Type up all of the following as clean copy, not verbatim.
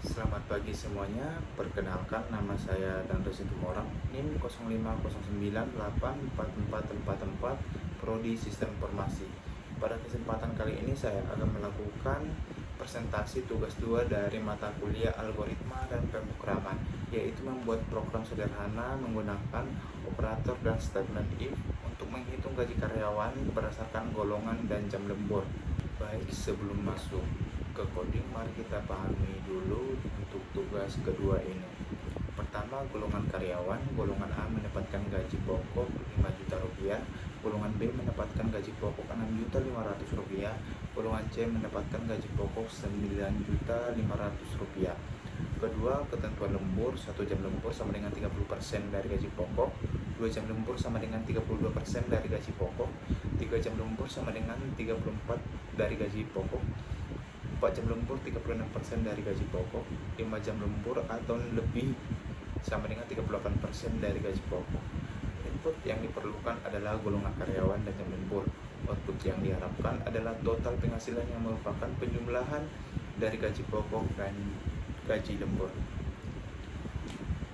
Selamat pagi semuanya, perkenalkan nama saya Dandro Situmorang, NIM 0509844444, Prodi Sistem Informasi. Pada kesempatan kali ini saya akan melakukan presentasi tugas 2 dari mata kuliah Algoritma dan Pemrograman, yaitu membuat program sederhana menggunakan operator dan statement if untuk menghitung gaji karyawan berdasarkan golongan dan jam lembur. Baik, sebelum masuk ke coding, mari kita pahami dulu untuk tugas kedua ini. Pertama, golongan karyawan. Golongan A mendapatkan gaji pokok 5 juta rupiah, golongan B mendapatkan gaji pokok 6.500.000 rupiah, golongan C mendapatkan gaji pokok 9.500.000 rupiah. Kedua, ketentuan lembur. 1 jam lembur sama dengan 30% dari gaji pokok, 2 jam lembur sama dengan 32% dari gaji pokok, 3 jam lembur sama dengan 34 dari gaji pokok, 4 jam lembur 36% dari gaji pokok, 5 jam lembur atau lebih sama dengan 38% dari gaji pokok. Input yang diperlukan adalah golongan karyawan dan jam lembur. Output yang diharapkan adalah total penghasilan yang merupakan penjumlahan dari gaji pokok dan gaji lembur.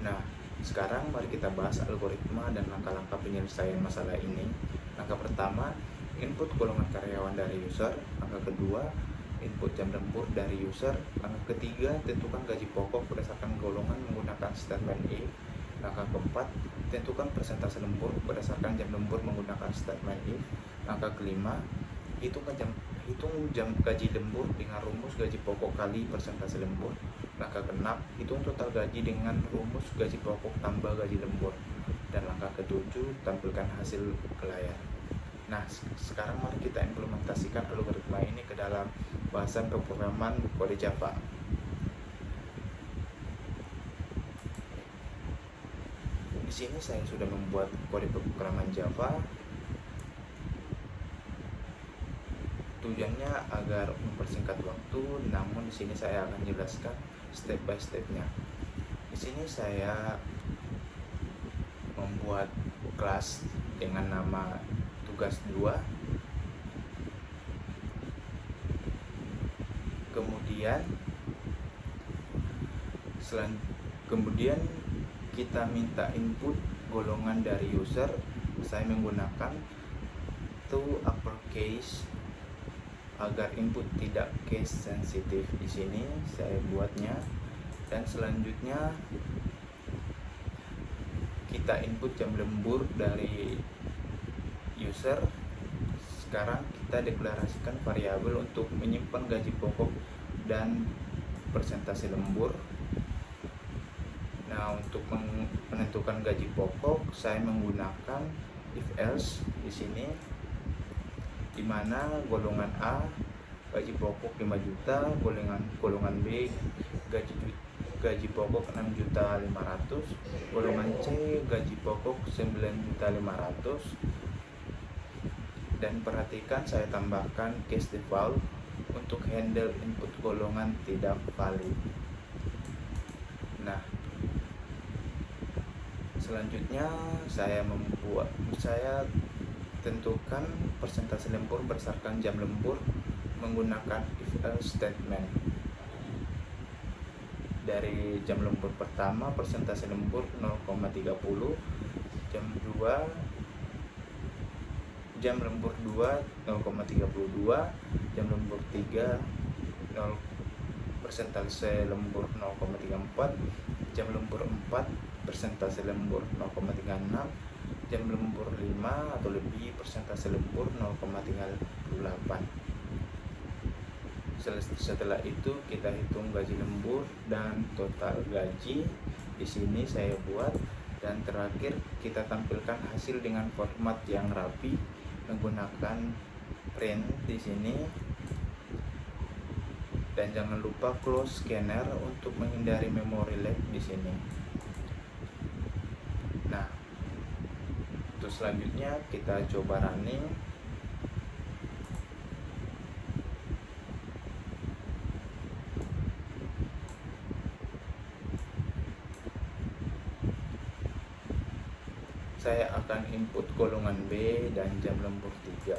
Nah, sekarang mari kita bahas algoritma dan langkah-langkah penyelesaian masalah ini. Langkah pertama, input golongan karyawan dari user. Langkah kedua, input jam lembur dari user. Langkah ketiga, tentukan gaji pokok berdasarkan golongan menggunakan statement if. Langkah keempat, tentukan persentase lembur berdasarkan jam lembur menggunakan statement if. Langkah kelima, hitung jam gaji lembur dengan rumus gaji pokok kali persentase lembur. Langkah keenam, hitung total gaji dengan rumus gaji pokok tambah gaji lembur. Dan langkah ketujuh, tampilkan hasil ke layar. Nah, sekarang mari kita implementasikan algoritma ini ke dalam bahasan pemrograman kode Java. Di sini saya sudah membuat kode pemrograman Java. Tujuannya agar mempersingkat waktu, namun di sini saya akan jelaskan step by stepnya. Di sini saya membuat kelas dengan nama tugas 2. Kemudian kita minta input golongan dari user. Saya menggunakan to uppercase agar input tidak case sensitif. Di sini saya buatnya. Dan selanjutnya kita input jam lembur dari user. Sekarang kita deklarasikan variabel untuk menyimpan gaji pokok dan persentase lembur. Nah, untuk menentukan gaji pokok saya menggunakan if else di sini, di mana golongan A gaji pokok 5 juta, golongan B gaji pokok 6.500.000, golongan C gaji pokok 9.500.000. Dan perhatikan saya tambahkan case default untuk handle input golongan tidak valid. Nah, selanjutnya saya tentukan persentase lembur berdasarkan jam lembur menggunakan if else statement. Dari jam lembur pertama persentase lembur 0,30, jam lembur 2 0,32, jam lembur 3 persentase lembur 0,34, jam lembur 4 persentase lembur 0,36, jam lembur 5 atau lebih persentase lembur 0,38. Setelah itu kita hitung gaji lembur dan total gaji. Di sini saya buat, dan terakhir kita tampilkan hasil dengan format yang rapi menggunakan print di sini. Dan jangan lupa close scanner untuk menghindari memory lag di sini. Nah, untuk selanjutnya kita coba running. Saya akan input golongan B dan jam lembur 3.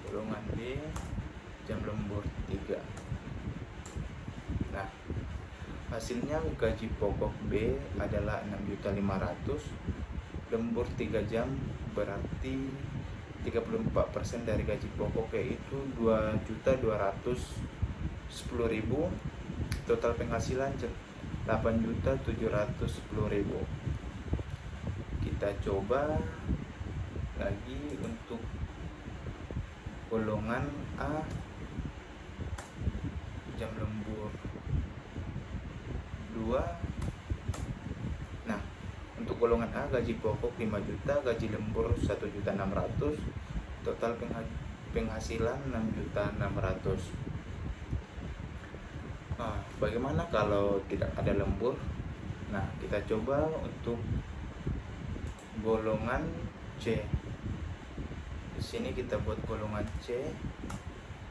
Golongan B, jam lembur 3. Nah, Hasilnya gaji pokok B adalah 6.500.000, lembur 3 jam berarti 34% dari gaji pokok yaitu 2.210.000. Total penghasilan 8.710.000. Kita coba lagi untuk golongan A, jam lembur 2. Nah, untuk golongan A gaji pokok 5 juta, gaji lembur 1.600.000, total penghasilan 6.600.000. Bagaimana kalau tidak ada lembur? Nah, kita coba untuk golongan C. Di sini kita buat golongan C,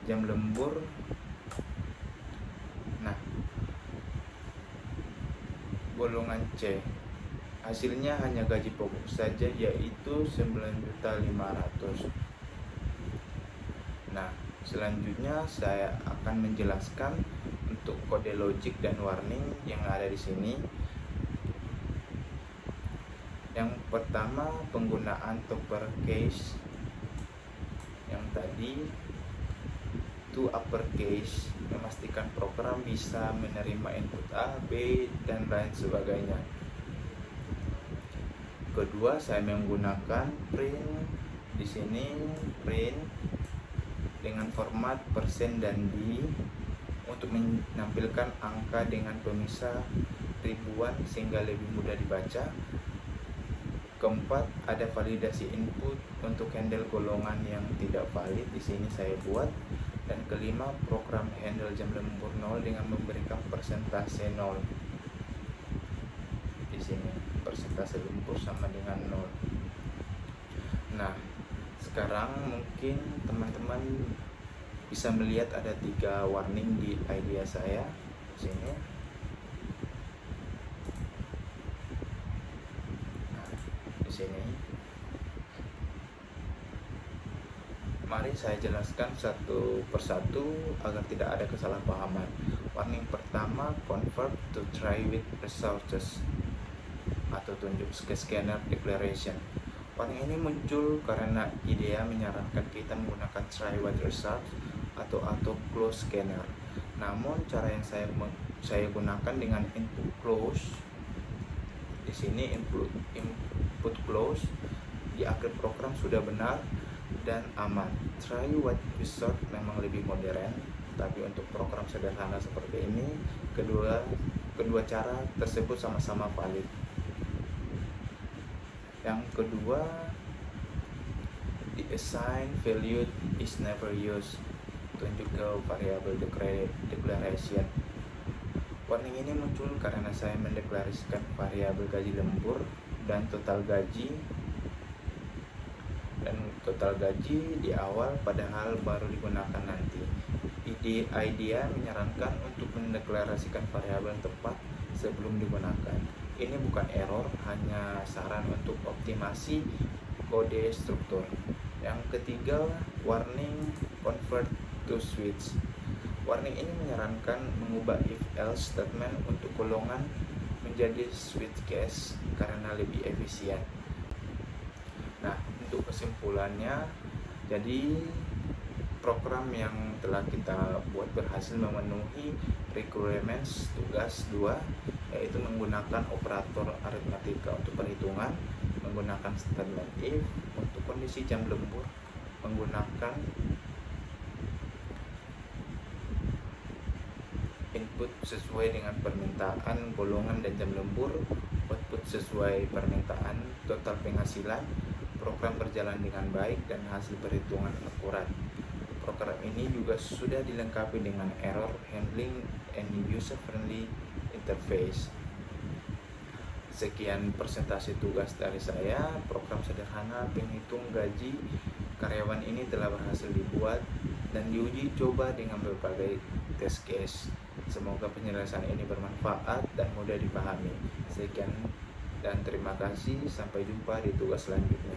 jam lembur. Nah, golongan C hasilnya hanya gaji pokok saja yaitu 9.500.000. Nah, selanjutnya saya akan menjelaskan untuk kode logik dan warning yang ada di sini. Yang pertama, penggunaan uppercase yang tadi to uppercase memastikan program bisa menerima input A, B, dan lain sebagainya. Kedua, saya menggunakan print di sini, print dengan format persen dan di untuk menampilkan angka dengan pemisah ribuan sehingga lebih mudah dibaca. Keempat, ada validasi input untuk handle golongan yang tidak valid, di sini saya buat. Dan kelima, program handle jam lembur 0 dengan memberikan persentase 0. Di sini persentase lembur sama dengan 0. Nah, sekarang mungkin teman-teman bisa melihat ada 3 warning di idea saya di sini. Nah, di sini. Mari saya jelaskan satu persatu agar tidak ada kesalahpahaman. Warning pertama, convert to try with resources atau tunjuk ke scanner declaration. Warning ini muncul karena IDEA menyarankan kita menggunakan try with results atau close scanner. Namun cara yang saya gunakan dengan input close. Di sini input close di akhir program sudah benar dan aman. Try what result memang lebih modern, tapi untuk program sederhana seperti ini, kedua cara tersebut sama-sama valid. Yang kedua, the assign value is never used. Tunjuk ke variabel declaration. Warning ini muncul karena saya mendeklarasikan variabel gaji lembur dan total gaji di awal padahal baru digunakan nanti. IDEA menyarankan untuk mendeklarasikan variabel tepat sebelum digunakan. Ini bukan error, hanya saran untuk optimasi kode struktur. Yang ketiga, warning convert to switch. Warning ini menyarankan mengubah if-else statement untuk golongan menjadi switch case karena lebih efisien. Nah, untuk kesimpulannya, jadi program yang telah kita buat berhasil memenuhi requirements tugas 2, yaitu menggunakan operator aritmatika untuk perhitungan, menggunakan statement if untuk kondisi jam lembur, menggunakan input sesuai dengan permintaan golongan dan jam lembur, output sesuai permintaan total penghasilan. Program berjalan dengan baik dan hasil perhitungan akurat. Program ini juga sudah dilengkapi dengan error handling and user friendly interface. Sekian presentasi tugas dari saya. Program sederhana penghitung gaji karyawan ini telah berhasil dibuat dan diuji coba dengan berbagai test case. Semoga penjelasan ini bermanfaat dan mudah dipahami. Sekian dan terima kasih. Sampai jumpa di tugas selanjutnya.